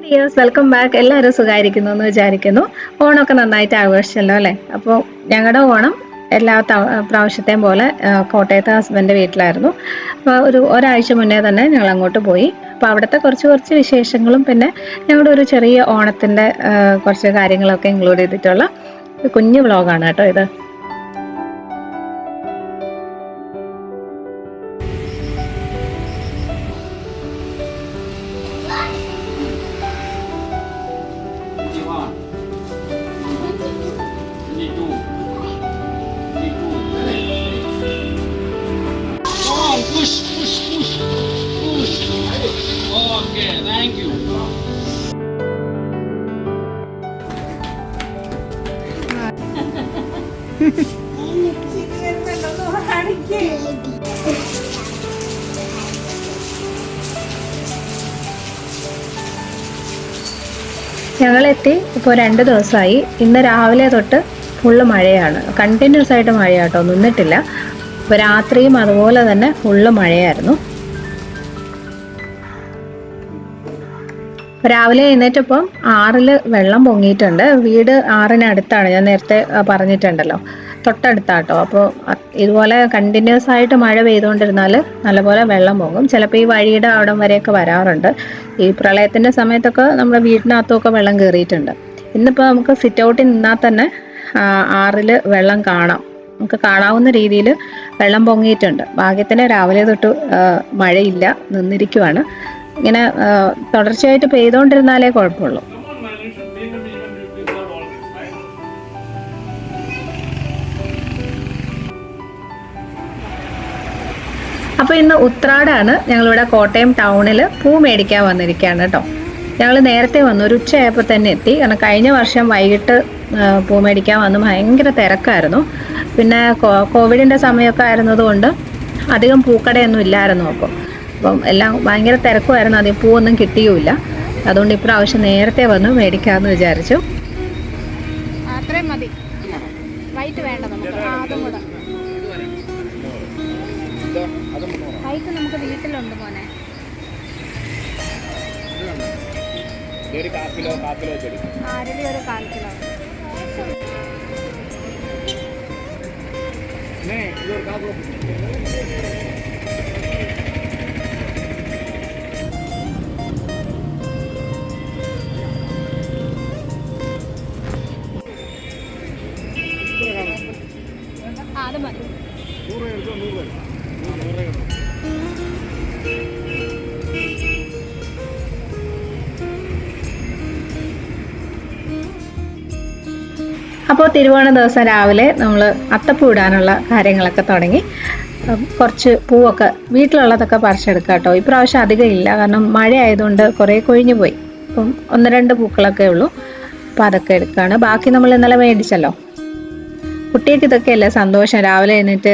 Dears welcome back. എല്ലാവരും സുഖമായിരിക്കുന്നു എന്ന് വിചാരിക്കുന്നു. ഓണമൊക്കെ നന്നായിട്ട് ആഘോഷിച്ചല്ലോ അല്ലേ? അപ്പോൾ ഞങ്ങളുടെ ഓണം എല്ലാ പ്രാവശ്യത്തെയും പോലെ കോട്ടയത്തെ ഹസ്ബൻഡ് വീട്ടിലായിരുന്നു. അപ്പോൾ ഒരാഴ്ച മുന്നേ തന്നെ ഞങ്ങൾ അങ്ങോട്ട് പോയി. അപ്പോൾ അവിടുത്തെ കുറച്ച് വിശേഷങ്ങളും പിന്നെ ഞങ്ങളുടെ ഒരു ചെറിയ ഓണത്തിൻ്റെ കുറച്ച് കാര്യങ്ങളൊക്കെ ഇൻക്ലൂഡ് ചെയ്തിട്ടുള്ള ഒരു കുഞ്ഞു വ്ളോഗാണ് കേട്ടോ ഇത്. Okay, thank you. ഞങ്ങളെത്തി ഇപ്പോൾ 2 ദിവസമായി. ഇന്ന് രാവിലെ തൊട്ട് ഫുള്ള് മഴയാണ്, കണ്ടിന്യൂസ് ആയിട്ട് മഴയാട്ടോ, നിന്നിട്ടില്ല. ഇപ്പോൾ രാത്രിയും അതുപോലെ തന്നെ ഫുള്ള് മഴയായിരുന്നു. രാവിലെ എഴുന്നേറ്റപ്പം 6-ൽ വെള്ളം പൊങ്ങിയിട്ടുണ്ട്. വീട് 6-നടുത്താണ്, ഞാൻ നേരത്തെ പറഞ്ഞിട്ടുണ്ടല്ലോ, തൊട്ടടുത്താട്ടോ. അപ്പോൾ ഇതുപോലെ കണ്ടിന്യൂസ് ആയിട്ട് മഴ പെയ്തുകൊണ്ടിരുന്നാൽ നല്ലപോലെ വെള്ളം പൊങ്ങും. ചിലപ്പോൾ ഈ വഴിയുടെ അവിടം വരെയൊക്കെ വരാറുണ്ട്. ഈ പ്രളയത്തിൻ്റെ സമയത്തൊക്കെ നമ്മുടെ വീടിനകത്തുമൊക്കെ വെള്ളം കയറിയിട്ടുണ്ട്. ഇന്നിപ്പോൾ നമുക്ക് സിറ്റ് ഔട്ടിൽ നിന്നാൽ തന്നെ 6-ൽ വെള്ളം കാണാം. നമുക്ക് കാണാവുന്ന രീതിയിൽ വെള്ളം പൊങ്ങിയിട്ടുണ്ട്. ഭാഗ്യത്തിന് രാവിലെ തൊട്ട് മഴയില്ല, നിന്നിരിക്കുവാണ്. ഇങ്ങനെ തുടർച്ചയായിട്ട് പെയ്തുകൊണ്ടിരുന്നാലേ കുഴപ്പമുള്ളൂ. അപ്പോൾ ഇന്ന് ഉത്രാടാണ്. ഞങ്ങളിവിടെ കോട്ടയം ടൗണിൽ പൂ മേടിക്കാൻ വന്നിരിക്കുകയാണ് കേട്ടോ. ഞങ്ങൾ നേരത്തെ വന്നു, ഒരു ഉച്ചയായപ്പോൾ തന്നെ എത്തി. കാരണം കഴിഞ്ഞ വർഷം വൈകിട്ട് പൂ മേടിക്കാൻ വന്ന് ഭയങ്കര തിരക്കായിരുന്നു. പിന്നെ കോവിഡിൻ്റെ സമയമൊക്കെ ആയിരുന്നതുകൊണ്ട് അധികം പൂക്കടയൊന്നും ഇല്ലായിരുന്നു. അപ്പം എല്ലാം ഭയങ്കര തിരക്കുമായിരുന്നു, അതിൽ പൂവൊന്നും കിട്ടിയുമില്ല. അതുകൊണ്ട് ഇപ്രാവശ്യം നേരത്തെ വന്ന് മേടിക്കാമെന്ന് വിചാരിച്ചു. അത്രയും മതി, വൈറ്റ് വേണ്ട നമുക്ക്. അതും കൂടെ വൈറ്റ് നമുക്ക് വീട്ടിലുണ്ട് മോനെ. ഒരു 1/4 കിലോ ആരലി ഒരു 1/4 കിലോ. അത് മതി. അപ്പോൾ തിരുവോണ ദിവസം രാവിലെ നമ്മൾ അത്തപ്പൂ ഇടാനുള്ള കാര്യങ്ങളൊക്കെ തുടങ്ങി. കുറച്ച് പൂവൊക്കെ വീട്ടിലുള്ളതൊക്കെ പറിച്ചെടുക്കാം കേട്ടോ. ഇപ്രാവശ്യം അധികം ഇല്ല, കാരണം മഴ ആയതുകൊണ്ട് കുറേ കൊഴിഞ്ഞു പോയി. അപ്പം 1-2 പൂക്കളൊക്കെ ഉള്ളൂ. അപ്പോൾ അതൊക്കെ എടുക്കുകയാണ്. ബാക്കി നമ്മൾ ഇന്നലെ മേടിച്ചല്ലോ. കുട്ടികൾക്ക് ഇതൊക്കെയല്ലേ സന്തോഷം, രാവിലെ എഴുന്നേറ്റ്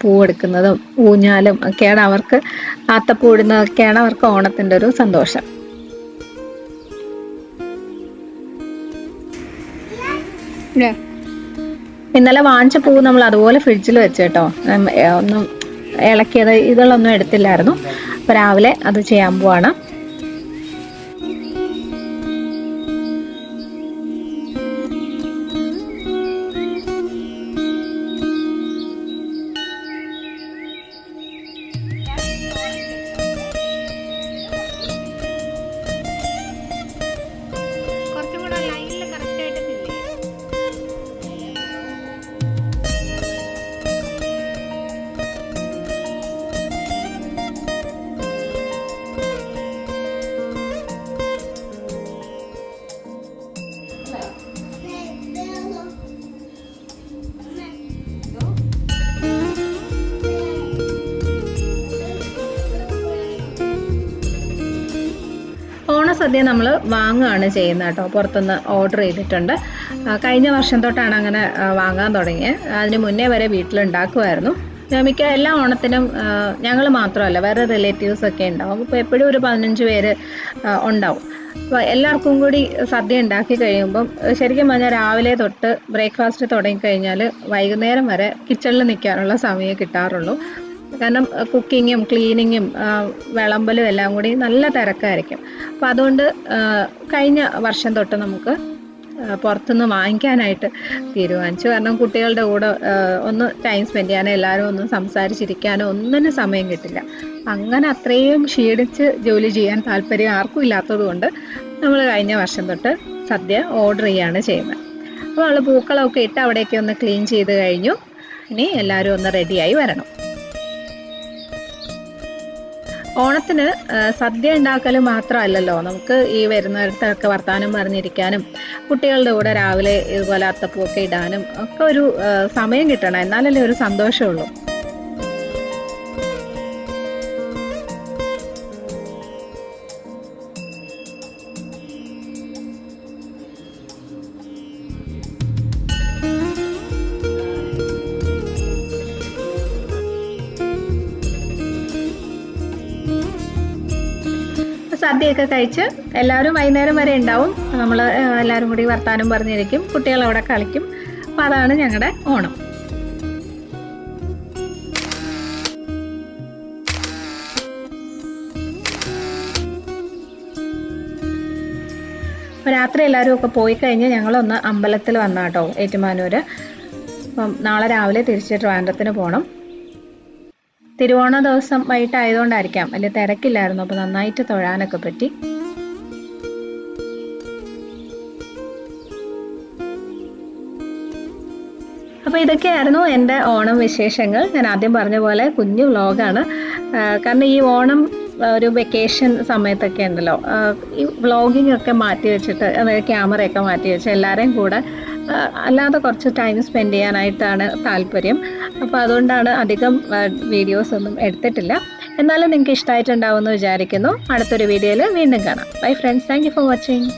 പൂവെടുക്കുന്നതും ഊഞ്ഞാലും ഒക്കെയാണ് അവർക്ക്, ആത്തപ്പൂ ഇടുന്നതൊക്കെയാണ് അവർക്ക് ഓണത്തിൻ്റെ ഒരു സന്തോഷം. ഇന്നലെ വാങ്ങിച്ച പൂ നമ്മൾ അതുപോലെ ഫ്രിഡ്ജിൽ വെച്ച് കേട്ടോ, ഒന്നും ഇളക്കിയത് ഇതുകളൊന്നും എടുത്തില്ലായിരുന്നു. അപ്പോൾ രാവിലെ അത് ചെയ്യാൻ പോവാണ്. സദ്യ നമ്മൾ വാങ്ങുകയാണ് ചെയ്യുന്നത് കേട്ടോ, പുറത്തുനിന്ന് ഓർഡർ ചെയ്തിട്ടുണ്ട്. കഴിഞ്ഞ വർഷം തൊട്ടാണ് അങ്ങനെ വാങ്ങാൻ തുടങ്ങിയത്. അതിന് മുന്നേ വരെ വീട്ടിലുണ്ടാക്കുമായിരുന്നു. മിക്ക എല്ലാ ഓണത്തിനും ഞങ്ങൾ മാത്രമല്ല, വേറെ റിലേറ്റീവ്സൊക്കെ ഉണ്ടാവും. അപ്പോൾ എപ്പോഴും ഒരു 15 പേര് ഉണ്ടാവും. അപ്പോൾ എല്ലാവർക്കും കൂടി സദ്യ ഉണ്ടാക്കി കഴിയുമ്പം ശരിക്കും പറഞ്ഞാൽ രാവിലെ തൊട്ട് ബ്രേക്ക്ഫാസ്റ്റ് തുടങ്ങിക്കഴിഞ്ഞാൽ വൈകുന്നേരം വരെ കിച്ചണിൽ നിൽക്കാനുള്ള സമയം കിട്ടാറുള്ളൂ. കാരണം കുക്കിങ്ങും ക്ലീനിങ്ങും വിളമ്പലും എല്ലാം കൂടി നല്ല തിരക്കായിരിക്കും. അപ്പം അതുകൊണ്ട് കഴിഞ്ഞ വർഷം തൊട്ട് നമുക്ക് പുറത്തുനിന്ന് വാങ്ങിക്കാനായിട്ട് തീരുമാനിച്ചു. കാരണം കുട്ടികളുടെ കൂടെ ഒന്ന് ടൈം സ്പെൻഡ് ചെയ്യാനോ എല്ലാവരും ഒന്ന് സംസാരിച്ചിരിക്കാനോ ഒന്നിനും സമയം കിട്ടില്ല. അങ്ങനെ അത്രയും ക്ഷീണിച്ച് ജോലി ചെയ്യാൻ താല്പര്യം ആർക്കും ഇല്ലാത്തത് കൊണ്ട് നമ്മൾ കഴിഞ്ഞ വർഷം തൊട്ട് സദ്യ ഓർഡർ ചെയ്യുകയാണ് ചെയ്യുന്നത്. അപ്പോൾ നമ്മൾ പൂക്കളമൊക്കെ ഇട്ട് അവിടെയൊക്കെ ഒന്ന് ക്ലീൻ ചെയ്ത് കഴിഞ്ഞു. ഇനി എല്ലാവരും ഒന്ന് റെഡിയായി വരണം. ഓണത്തിന് സദ്യ ഉണ്ടാക്കൽ മാത്രമല്ലല്ലോ, നമുക്ക് ഈ വരുന്നിടത്തൊക്കെ വർത്താനം പറഞ്ഞിരിക്കാനും കുട്ടികളുടെ കൂടെ രാവിലെ ഇതുപോലെ അത്തപ്പൂക്കെ ഇടാനും ഒക്കെ ഒരു സമയം കിട്ടണം, എന്നാലല്ലേ ഒരു സന്തോഷമുള്ളൂ. സദ്യയൊക്കെ കഴിച്ച് എല്ലാവരും വൈകുന്നേരം വരെ ഉണ്ടാവും. നമ്മൾ എല്ലാവരും കൂടി വർത്താനം പറഞ്ഞിരിക്കും, കുട്ടികൾ അവിടെ കളിക്കും. അപ്പം അതാണ് ഞങ്ങളുടെ ഓണം. അപ്പോൾ രാത്രി എല്ലാവരും ഒക്കെ പോയി കഴിഞ്ഞ് ഞങ്ങളൊന്ന് അമ്പലത്തിൽ വന്നാട്ടോ, ഏറ്റുമാനൂർ. അപ്പം നാളെ രാവിലെ തിരിച്ച് ട്രിവാൻഡ്രത്തിന് പോകണം. തിരുവോണ ദിവസം വൈകിട്ടായതുകൊണ്ടായിരിക്കാം വലിയ തിരക്കില്ലായിരുന്നു. അപ്പോൾ നന്നായിട്ട് തൊഴാനൊക്കെ പറ്റി. അപ്പോൾ ഇതൊക്കെയായിരുന്നു എൻ്റെ ഓണം വിശേഷങ്ങൾ. ഞാൻ ആദ്യം പറഞ്ഞ പോലെ കുഞ്ഞു വ്ളോഗാണ്. കാരണം ഈ ഓണം ഒരു വെക്കേഷൻ സമയത്തൊക്കെ ഉണ്ടല്ലോ, ഈ വ്ളോഗിങ് ഒക്കെ മാറ്റി വെച്ചിട്ട്, അതായത് ക്യാമറയൊക്കെ മാറ്റി വെച്ച് എല്ലാവരെയും കൂടെ അല്ലാതെ കുറച്ച് ടൈം സ്പെൻഡ് ചെയ്യാനായിട്ടാണ് താല്പര്യം. അപ്പോൾ അതുകൊണ്ടാണ് അധികം വീഡിയോസ് ഒന്നും എടുത്തിട്ടില്ല. എന്നാലും നിങ്ങൾക്ക് ഇഷ്ടമായിട്ടുണ്ടാവുമെന്ന് വിചാരിക്കുന്നു. അടുത്തൊരു വീഡിയോയിൽ വീണ്ടും കാണാം. Bye friends, thank you for watching.